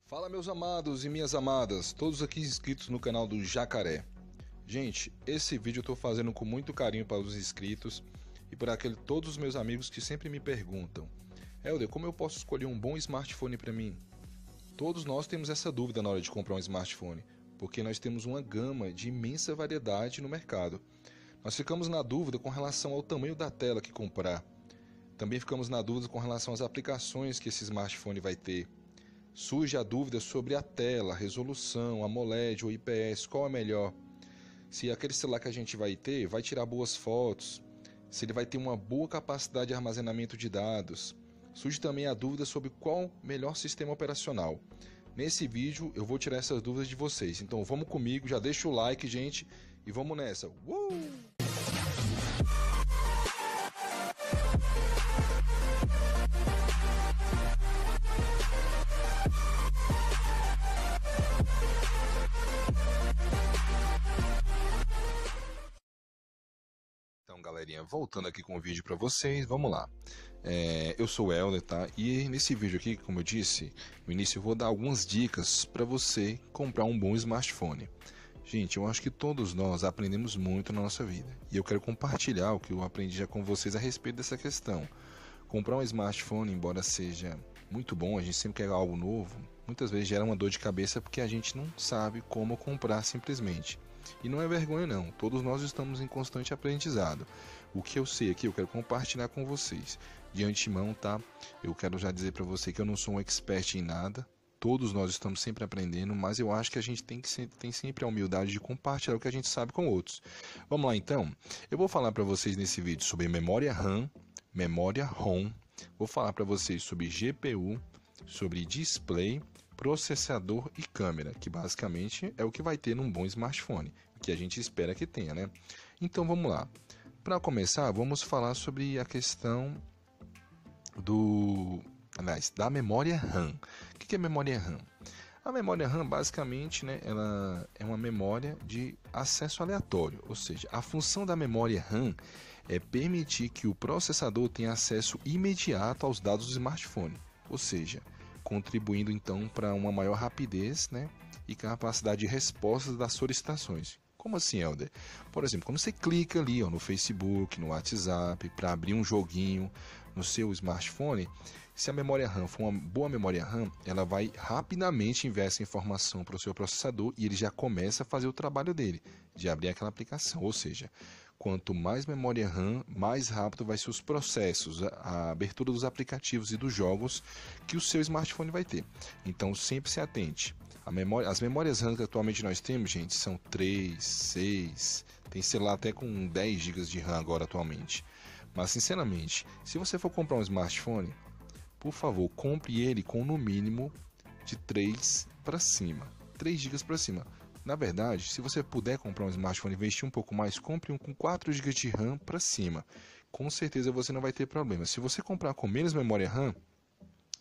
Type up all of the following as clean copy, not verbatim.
Fala meus amados e minhas amadas, todos aqui inscritos no canal do Jacaré. Gente, esse vídeo eu estou fazendo com muito carinho para os inscritos e para todos os meus amigos que sempre me perguntam: Helder, como eu posso escolher um bom smartphone para mim? Todos nós temos essa dúvida na hora de comprar um smartphone, porque nós temos uma gama de imensa variedade no mercado. Nós ficamos na dúvida com relação ao tamanho da tela que comprar. Também ficamos na dúvida com relação às aplicações que esse smartphone vai ter. Surge a dúvida sobre a tela, a resolução, AMOLED ou IPS, qual é melhor? Se aquele celular que a gente vai ter vai tirar boas fotos, se ele vai ter uma boa capacidade de armazenamento de dados. Surge também a dúvida sobre qual o melhor sistema operacional. Nesse vídeo eu vou tirar essas dúvidas de vocês, então vamos comigo, já deixa o like, gente, e vamos nessa. Então, galerinha, voltando aqui com o vídeo para vocês, vamos lá. Eu sou o Helder, tá? E nesse vídeo aqui, como eu disse no início, eu vou dar algumas dicas para você comprar um bom smartphone. Gente, eu acho que todos nós aprendemos muito na nossa vida. E eu quero compartilhar o que eu aprendi já com vocês a respeito dessa questão. Comprar um smartphone, embora seja muito bom, a gente sempre quer algo novo, muitas vezes gera uma dor de cabeça porque a gente não sabe como comprar simplesmente. E não é vergonha não, todos nós estamos em constante aprendizado. O que eu sei aqui eu quero compartilhar com vocês. De antemão, tá? Eu quero já dizer para você que eu não sou um expert em nada. Todos nós estamos sempre aprendendo, mas eu acho que a gente tem sempre a humildade de compartilhar o que a gente sabe com outros. Vamos lá então? Eu vou falar para vocês nesse vídeo sobre memória RAM, memória ROM. Vou falar para vocês sobre GPU, sobre display, processador e câmera, que basicamente é o que vai ter num bom smartphone, que a gente espera que tenha, né? Então vamos lá. Para começar, vamos falar sobre a questão da memória RAM. O que é memória RAM? A memória RAM, basicamente, né, ela é uma memória de acesso aleatório, ou seja, a função da memória RAM é permitir que o processador tenha acesso imediato aos dados do smartphone, ou seja, contribuindo então para uma maior rapidez, né, e capacidade de resposta das solicitações. Como assim, Helder? Por exemplo, quando você clica ali no Facebook, no WhatsApp, para abrir um joguinho no seu smartphone, se a memória RAM for uma boa memória RAM, ela vai rapidamente enviar essa informação para o seu processador e ele já começa a fazer o trabalho dele, de abrir aquela aplicação. Ou seja, quanto mais memória RAM, mais rápido vai ser os processos, a abertura dos aplicativos e dos jogos que o seu smartphone vai ter. Então sempre se atente. As memórias RAM que atualmente nós temos, gente, são 3, 6, tem celular até com 10 GB de RAM agora atualmente. Mas sinceramente, se você for comprar um smartphone, por favor, compre ele com no mínimo de 3 para cima, 3 GB para cima. Na verdade, se você puder comprar um smartphone e investir um pouco mais, compre um com 4 GB de RAM para cima. Com certeza você não vai ter problema. Se você comprar com menos memória RAM,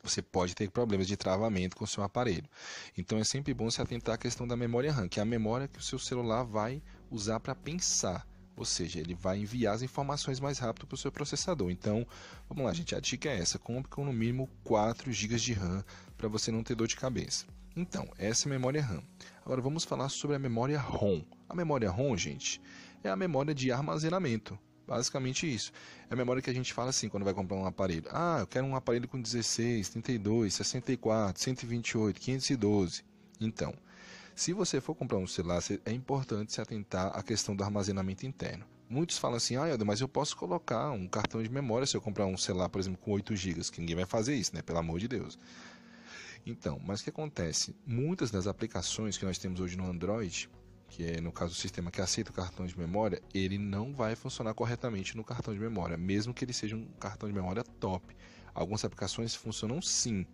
você pode ter problemas de travamento com o seu aparelho. Então é sempre bom se atentar à questão da memória RAM, que é a memória que o seu celular vai usar para pensar. Ou seja, ele vai enviar as informações mais rápido para o seu processador. Então, vamos lá, gente, a dica é essa: compre com no mínimo 4 GB de RAM para você não ter dor de cabeça. Então, essa é a memória RAM. Agora vamos falar sobre a memória ROM. A memória ROM, gente, é a memória de armazenamento. Basicamente isso. É a memória que a gente fala assim quando vai comprar um aparelho. Ah, eu quero um aparelho com 16, 32, 64, 128, 512. Então, se você for comprar um celular, é importante se atentar à questão do armazenamento interno. Muitos falam assim: ah, Helder, mas eu posso colocar um cartão de memória se eu comprar um celular, por exemplo, com 8 GB, que ninguém vai fazer isso, né? Pelo amor de Deus. Então, mas o que acontece? Muitas das aplicações que nós temos hoje no Android, que é no caso o sistema que aceita o cartão de memória, ele não vai funcionar corretamente no cartão de memória, mesmo que ele seja um cartão de memória top. Algumas aplicações funcionam sim.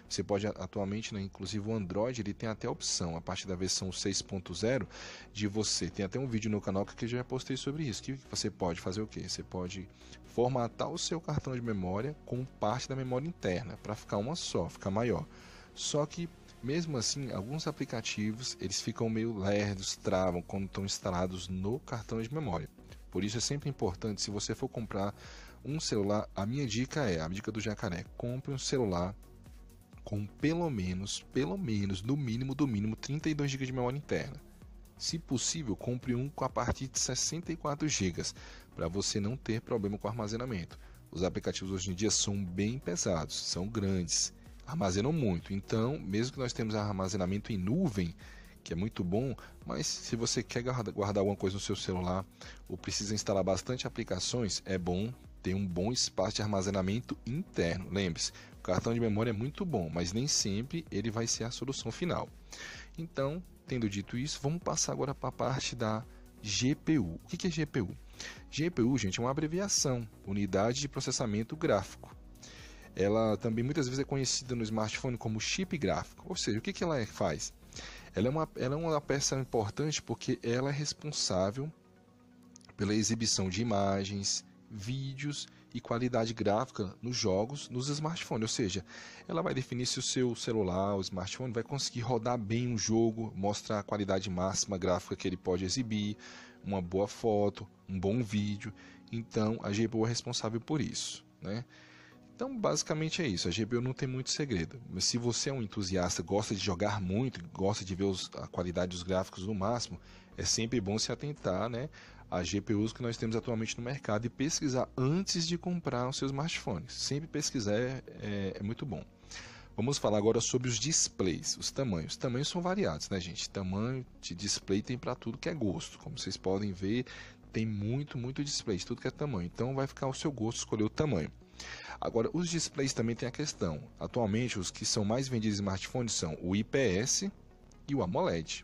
Você pode atualmente, né, inclusive o Android, ele tem até a opção, a partir da versão 6.0, de você, tem até um vídeo no canal que eu já postei sobre isso, que você pode fazer o quê? Você pode formatar o seu cartão de memória com parte da memória interna, para ficar uma só, ficar maior. Só que mesmo assim, alguns aplicativos eles ficam meio lerdos, travam quando estão instalados no cartão de memória. Por isso é sempre importante, se você for comprar um celular, a minha dica do Jacaré: compre um celular com pelo menos, no mínimo, do mínimo, 32 GB de memória interna. Se possível, compre um a partir de 64 GB, para você não ter problema com armazenamento. Os aplicativos hoje em dia são bem pesados, são grandes, armazenam muito. Então, mesmo que nós temos armazenamento em nuvem, que é muito bom, mas se você quer guardar alguma coisa no seu celular ou precisa instalar bastante aplicações, é bom ter um bom espaço de armazenamento interno. Lembre-se, o cartão de memória é muito bom, mas nem sempre ele vai ser a solução final. Então, tendo dito isso, vamos passar agora para a parte da GPU. O que é GPU? GPU, gente, é uma abreviação, Unidade de Processamento Gráfico. Ela também muitas vezes é conhecida no smartphone como chip gráfico. Ou seja, o que ela faz? Ela é uma peça importante porque ela é responsável pela exibição de imagens, vídeos e qualidade gráfica nos jogos, nos smartphones. Ou seja, ela vai definir se o seu celular, o smartphone, vai conseguir rodar bem um jogo, mostrar a qualidade máxima gráfica que ele pode exibir, uma boa foto, um bom vídeo. Então, a GPU é responsável por isso, né? Então, basicamente é isso. A GPU não tem muito segredo. Mas se você é um entusiasta, gosta de jogar muito, gosta de ver a qualidade dos gráficos no máximo, é sempre bom se atentar, né, às GPUs que nós temos atualmente no mercado e pesquisar antes de comprar os seus smartphones. Sempre pesquisar é muito bom. Vamos falar agora sobre os displays, os tamanhos. Os tamanhos são variados, né, gente? Tamanho de display tem para tudo que é gosto. Como vocês podem ver, tem muito display, de tudo que é tamanho. Então, vai ficar ao seu gosto escolher o tamanho. Agora, os displays também tem a questão. Atualmente, os que são mais vendidos em smartphones são o IPS e o AMOLED.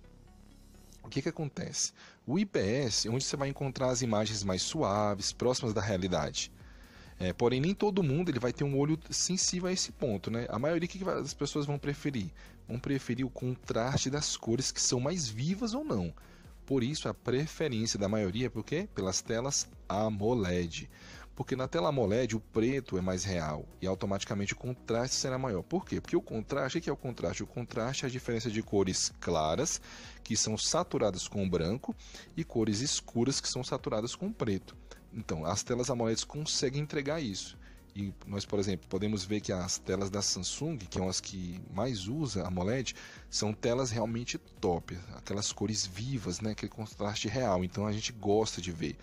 O que acontece? O IPS é onde você vai encontrar as imagens mais suaves, próximas da realidade. Porém, nem todo mundo ele vai ter um olho sensível a esse ponto, né? A maioria, o que as pessoas vão preferir? Vão preferir o contraste das cores que são mais vivas ou não. Por isso, a preferência da maioria é por quê? Pelas telas AMOLED. Porque na tela AMOLED o preto é mais real e automaticamente o contraste será maior. Por quê? Porque o contraste, o que é o contraste? O contraste é a diferença de cores claras, que são saturadas com branco, e cores escuras, que são saturadas com preto. Então, as telas AMOLED conseguem entregar isso. E nós, por exemplo, podemos ver que as telas da Samsung, que são as que mais usa AMOLED, são telas realmente top, aquelas cores vivas, né? Aquele contraste real. Então, a gente gosta de ver.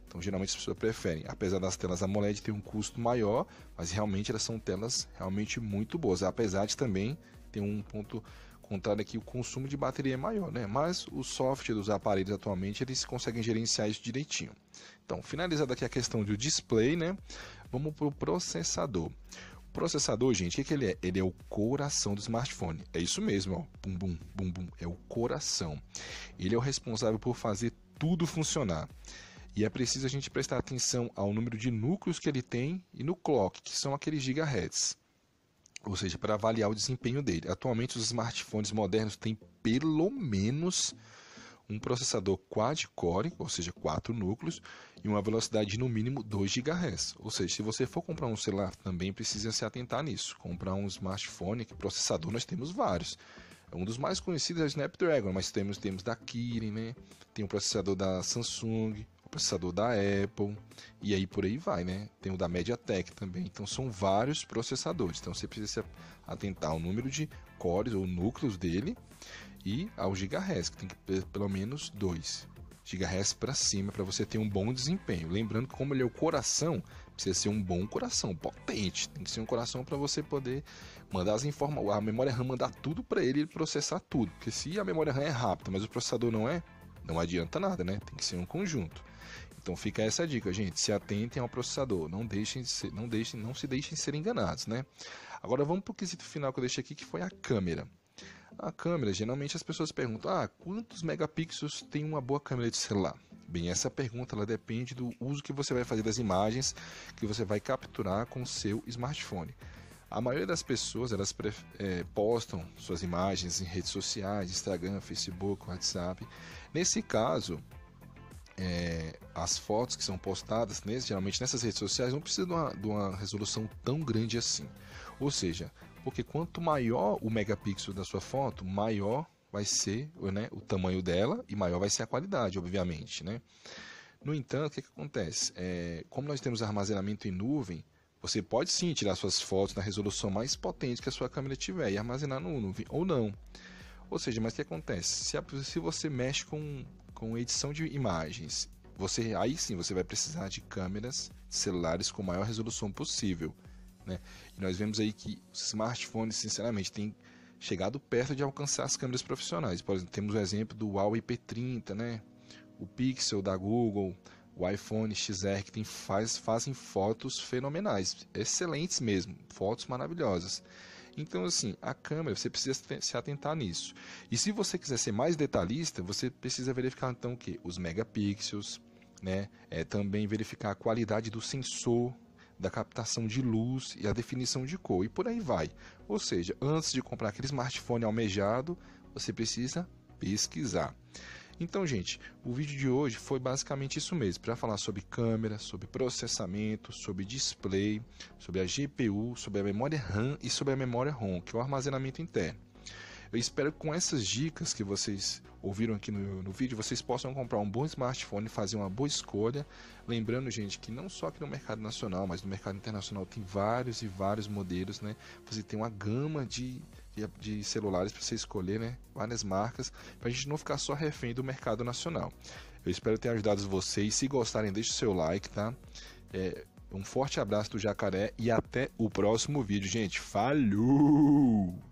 Então, geralmente as pessoas preferem, apesar das telas AMOLED ter um custo maior, mas realmente elas são telas realmente muito boas, apesar de também ter um ponto contrário aqui, o consumo de bateria é maior, né? Mas o software dos aparelhos atualmente, eles conseguem gerenciar isso direitinho. Então, finalizada aqui a questão do display, né? Vamos para o processador. O processador, gente, o que ele é? Ele é o coração do smartphone. É isso mesmo, ó. Bum, bum, bum, bum. É o coração. Ele é o responsável por fazer tudo funcionar. E é preciso a gente prestar atenção ao número de núcleos que ele tem e no clock, que são aqueles gigahertz. Ou seja, para avaliar o desempenho dele. Atualmente os smartphones modernos têm pelo menos um processador quad-core, ou seja, 4 núcleos, e uma velocidade de no mínimo 2 GHz. Ou seja, se você for comprar um celular, também precisa se atentar nisso. Comprar um smartphone, que processador nós temos vários. Um dos mais conhecidos é o Snapdragon, mas temos da Kirin, né? Tem o processador da Samsung, o processador da Apple, e aí por aí vai, né? Tem o da MediaTek também. Então são vários processadores. Então você precisa se atentar ao número de cores ou núcleos dele e ao gigahertz, que tem que ter pelo menos 2 GHz para cima para você ter um bom desempenho. Lembrando que como ele é o coração, precisa ser um bom coração, potente. Tem que ser um coração para você poder mandar as informações, a memória RAM mandar tudo para ele processar tudo. Porque se a memória RAM é rápida, mas o processador não é, não adianta nada, né? Tem que ser um conjunto. Então fica essa dica, gente. Se atentem ao processador, não se deixem ser enganados, né? Agora vamos para o quesito final que eu deixei aqui, que foi a câmera. A câmera, geralmente as pessoas perguntam, quantos megapixels tem uma boa câmera de celular? Bem, essa pergunta ela depende do uso que você vai fazer das imagens que você vai capturar com o seu smartphone. A maioria das pessoas, elas postam suas imagens em redes sociais, Instagram, Facebook, WhatsApp. Nesse caso, as fotos que são postadas, geralmente nessas redes sociais, não precisa de uma resolução tão grande assim. Ou seja, porque quanto maior o megapixel da sua foto, maior vai ser, né, o tamanho dela e maior vai ser a qualidade, obviamente, né? No entanto, o que acontece? Como nós temos armazenamento em nuvem, Você pode sim tirar suas fotos na resolução mais potente que a sua câmera tiver e armazenar no nuvem ou não. Ou seja, mas o que acontece? Se você mexe com edição de imagens, aí sim você vai precisar de câmeras celulares com maior resolução possível, né? E nós vemos aí que os smartphones, sinceramente, têm chegado perto de alcançar as câmeras profissionais. Por exemplo, temos o exemplo do Huawei P30, né? O Pixel da Google, o iPhone XR que fazem fotos fenomenais, excelentes mesmo, fotos maravilhosas. Então, assim, a câmera, você precisa se atentar nisso. E se você quiser ser mais detalhista, você precisa verificar então o quê? Os megapixels, né? Também verificar a qualidade do sensor, da captação de luz e a definição de cor, e por aí vai. Ou seja, antes de comprar aquele smartphone almejado, você precisa pesquisar. Então, gente, o vídeo de hoje foi basicamente isso mesmo, para falar sobre câmera, sobre processamento, sobre display, sobre a GPU, sobre a memória RAM e sobre a memória ROM, que é o armazenamento interno. Eu espero que com essas dicas que vocês ouviram aqui no vídeo, vocês possam comprar um bom smartphone e fazer uma boa escolha. Lembrando, gente, que não só aqui no mercado nacional, mas no mercado internacional tem vários e vários modelos, né? Você tem uma gama de celulares para você escolher, né? Várias marcas, para a gente não ficar só refém do mercado nacional. Eu espero ter ajudado vocês. Se gostarem, deixe o seu like, tá? Um forte abraço do Jacaré e até o próximo vídeo, gente. Falou!